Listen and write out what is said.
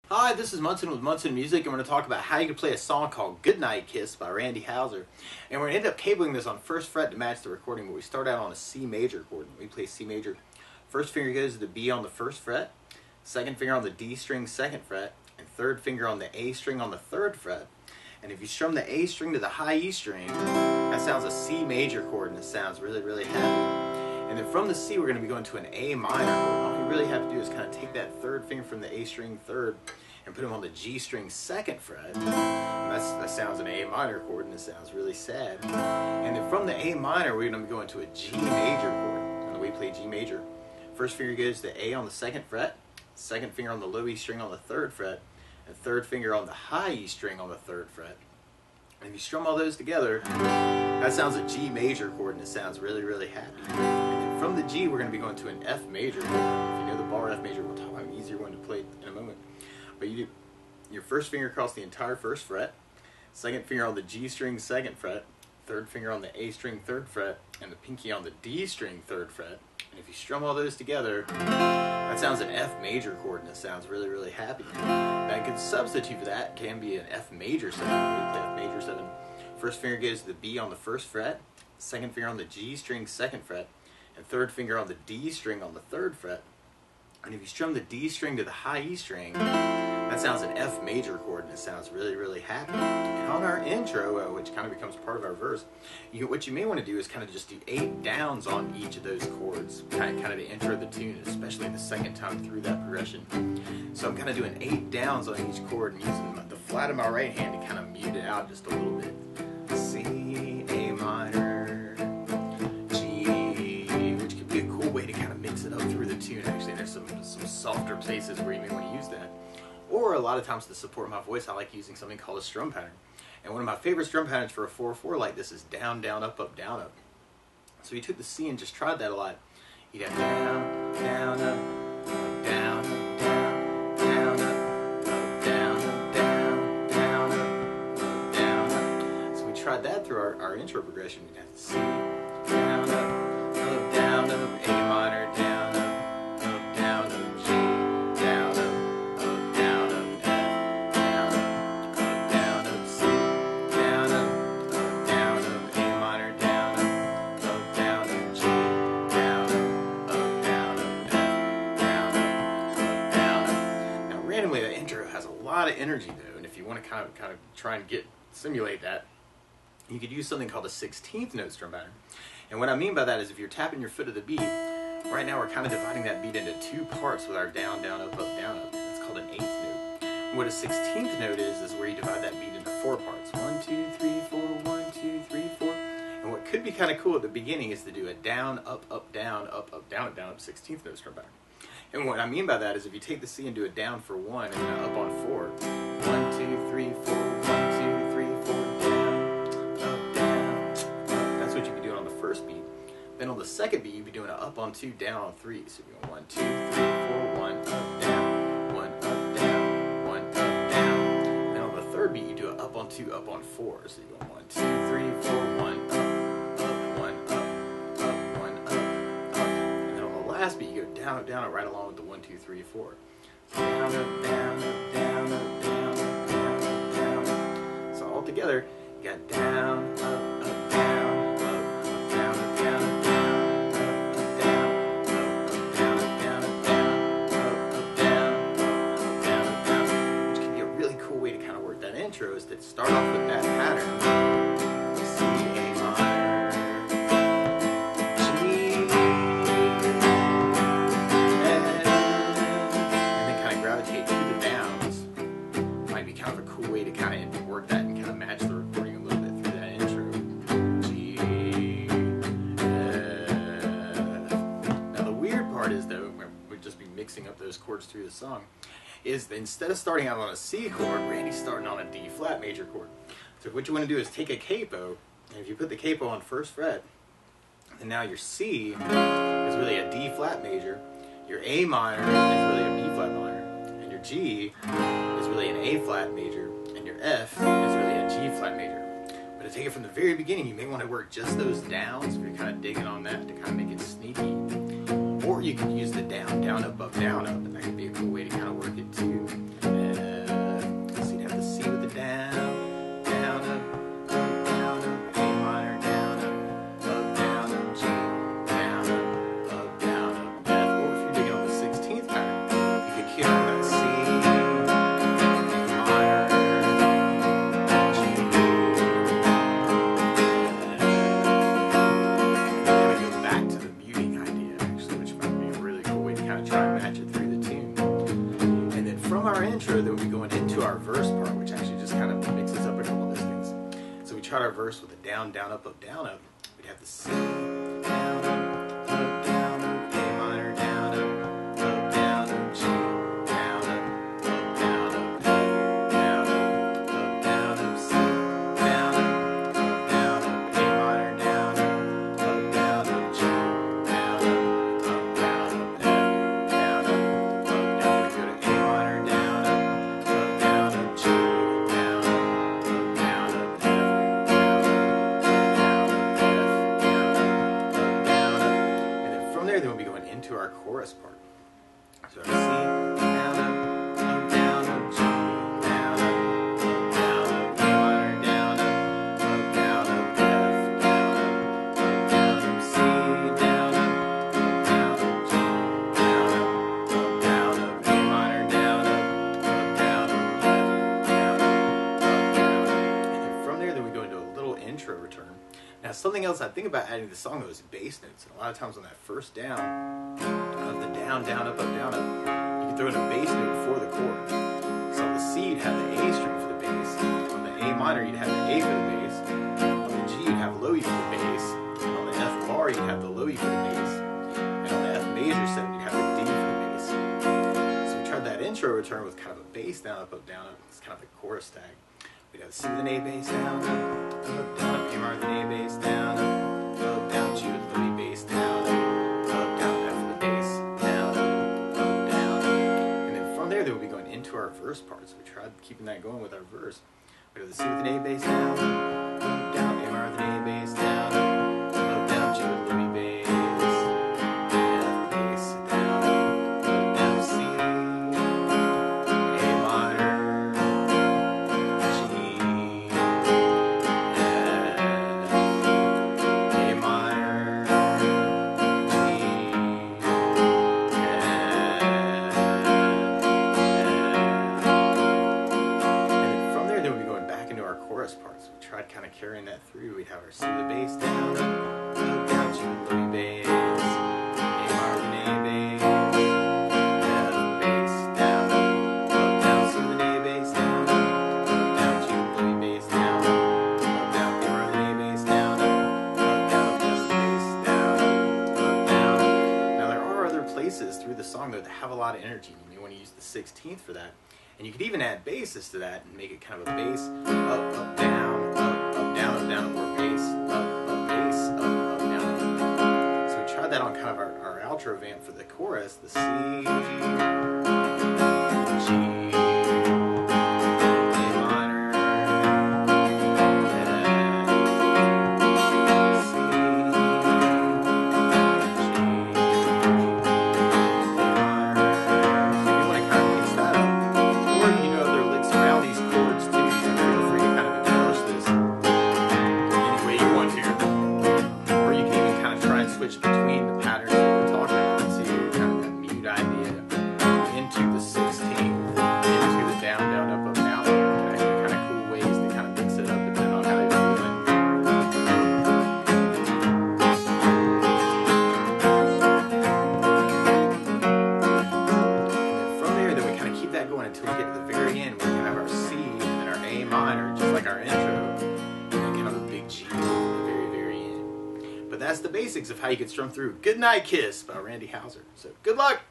Hi, this is Munson with Munson Music, and we're going to talk about how you can play a song called Goodnight Kiss by Randy Houser. And we're going to end up cabling this on first fret to match the recording, but we start out on a C major chord. We play C major. First finger goes to the B on the first fret, second finger on the D string second fret, and third finger on the A string on the third fret. And if you strum the A string to the high E string, that sounds a C major chord, and it sounds really, really happy. And then from the C, we're going to be going to an A minor chord. All you really have to do is kind of take that third finger from the A string third and put them on the G string second fret. And that sounds an A minor chord, and it sounds really sad. And then from the A minor, we're going to be going to a G major chord. And the way we play G major, first finger goes to A on the second fret, second finger on the low E string on the third fret, and third finger on the high E string on the third fret. And if you strum all those together, that sounds a G major chord, and it sounds really, really happy. And then from the G, we're going to be going to an F major chord. If you know the bar F major, we'll talk about an easier one to play in a moment. But you do your first finger across the entire first fret, second finger on the G string second fret, third finger on the A string third fret, and the pinky on the D string third fret. And if you strum all those together, that sounds an F major chord, and it sounds really, really happy. Now a good substitute for that can be an F major 7. We play F major 7. First finger goes to the B on the first fret, second finger on the G string second fret, and third finger on the D string on the third fret. And if you strum the D string to the high E string, that sounds an F major chord, and it sounds really, really happy. And on our intro, which kind of becomes part of our verse, what you may want to do is kind of just do 8 downs on each of those chords, kind of to intro the tune, especially the second time through that progression. So I'm kind of doing 8 downs on each chord and using the flat of my right hand to kind of mute it out just a little bit. C, A minor, G, which could be a cool way to kind of mix it up through the tune. Actually, there's some softer places where you may want to use that. Or a lot of times to support my voice, I like using something called a strum pattern. And one of my favorite strum patterns for a 4/4 like this is down, down, up, up, down, up. So you took the C and just tried that a lot. You'd have down, down, up, down, up, down, down, up, down, up, down, down, up, down, up. So we tried that through our intro progression. You'd have C, down, up, down, up, A minor, down, up, down, up, G, down, up. That intro has a lot of energy though, and if you want to kind of try and simulate that, you could use something called a 16th note strum pattern. And what I mean by that is if you're tapping your foot to the beat, right now we're kind of dividing that beat into 2 parts with our down, down, up, up, down, up. That's called an 8th note. And what a 16th note is where you divide that beat into 4 parts. 1, 2, 3, 4, 1, 2, 3, 4. And what could be kind of cool at the beginning is to do a down, up, down, up, down, up, 16th note strum pattern. And what I mean by that is if you take the C and do it down for 1 and then up on 4. 1, 2, 3, 4, 1, 2, 3, 4, down, up, up. That's what you'd be doing on the first beat. Then on the second beat, you'd be doing an up on 2, down on 3. So you're going 1, 2, 3, 4, 1, up, down, 1, up, down, 1, up, down. And then on the third beat, you do an up on 2, up on 4. So you're going 1, 2, 3, 4, 1, up, 1, up, up, 1, up, up. And then on the last beat, you go down, down, right along with the 1, 2, 3, 4. Down, up, down, up, down, up, down, up, down, up, down. So all together, you got down, up, down, up, down, up, down, up, down, up, down, up, down, up, down, up, down, up, down, up, down, up, down. Which can be a really cool way to kind of work that intro is to start off with that pattern. C, A minor, G, gravitate to the downs. Might be kind of a cool way to kind of work that and kind of match the recording a little bit through that intro. G, F. Now the weird part is though, we'd just be mixing up those chords through the song, is that instead of starting out on a C chord, Randy's starting on a D flat major chord. So what you want to do is take a capo, and if you put the capo on first fret, then now your C is really a D flat major, your A minor is really a B flat minor, your G is really an A flat major, and your F is really a G flat major. But to take it from the very beginning, you may want to work just those downs if you're kind of digging on that to kind of make it sneaky. Or you could use the down, down, up, down, up, and that could be a cool way to kind of work it too. from our intro, then we'll be going into our verse part, which actually just kind of mixes up a couple of those things. So we tried our verse with a down, down, up, down, up. We'd have the C, down, up, down, up, A minor, down, up, down, up, G, down, up, down, up, F, down, up, C, down, up, down, up, A minor, down, up, down, up, G, down, up, down, up, F, down, up, down. We go to A minor, down, up, down, up, G, down, up, down, up, F, down, then we'll be going into our chorus part. So C, down, up, down, up, G, down, up, down, up, A minor, down, up, down, up, F, down, up, C, down, up, down, up, G, down, up, A minor, down, up, down, up, F, down, up, and then from there, then we go into a little intro return. Now, something else I think about adding to the song though is bass notes. And a lot of times on that first down, of the down, down, up, down, up, you can throw in a bass note before the chord. So on the C, you'd have the A string for the bass. On the A minor, you'd have the A for the bass. On the G, you'd have low E for the bass. And on the F bar, you'd have the low E for the bass. And on the F major 7, you'd have the D for the bass. So we tried that intro return with kind of a bass down, up, down, up. It's kind of the chorus tag. We'd have C with an A bass down, up, down, up, A minor with an A bass down, up, down, G with the low E bass down, up, down, F with the bass down, up, down. And then from there, we'll be going into our verse part. So we tried keeping that going with our verse. We have the C with an A bass down, down, A minor with an A bass down, down, G with the low E bass, F bass down, down, C, A minor, G, parts. We tried kind of carrying that through. We'd have our C with the bass down, down, G with the low E bass, A minor with an A bass, F bass down, down, C with an A bass down, down, G with the low E bass down, down, A minor with an A bass down, down, F bass down, down. Now there are other places through the song though that have a lot of energy. You may want to use the 16th for that. And you could even add basses to that and make it kind of a bass, up, down, down, or bass, bass, down. So we tried that on kind of our outro vamp for the chorus, the C, G, A minor, F, C, between the patterns that we're talking about to kind of that mute idea into the 16th, into the down, down, up, down. Kind of cool ways to kind of mix it up depending on how you're feeling. And then from there, then we kind of keep that going until we get to the very end where we have our C and then our A minor, just like our intro, and then kind of a big G. But that's the basics of how you can strum through Goodnight Kiss by Randy Houser. So good luck!